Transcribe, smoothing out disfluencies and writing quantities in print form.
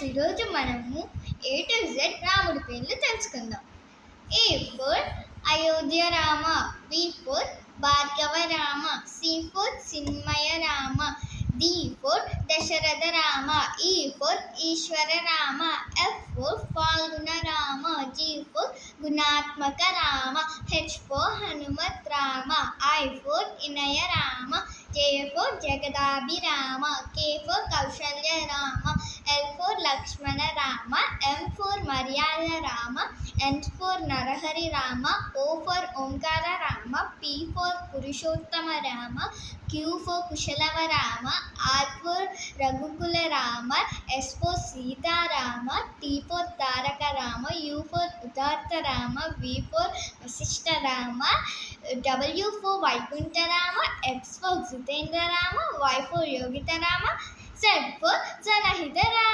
ఈరోజు మనము A to Z రాముడి పేర్లు తెలుసుకుందాం. A for Ayodhya Rama, B for Bhargava Rama, C for Chinmaya Rama, D for Dasharatha Rama, E for Eshwara Rama, F for Phalguna Rama, G for గుణాత్మక Rama, H for Hanumat Rama, I for Inaya Rama, J for జగదాభిరామ, K for Kausalya Rama, L for Lakshmana Rama, M for మర్యాద Rama, N for Narahari Rama, O for Omkara Rama, P for Purushottama Rama, Q for Kushalava Rama, R for రఘుకుల Rama, S for Sitarama, T for Taraka Rama, U for ఉదాత్త Rama, V for Vashishtha Rama, W for Vaikuntha Rama, X for Jitendra Rama, Y for Yogita Rama, Z for జనహిత Rama.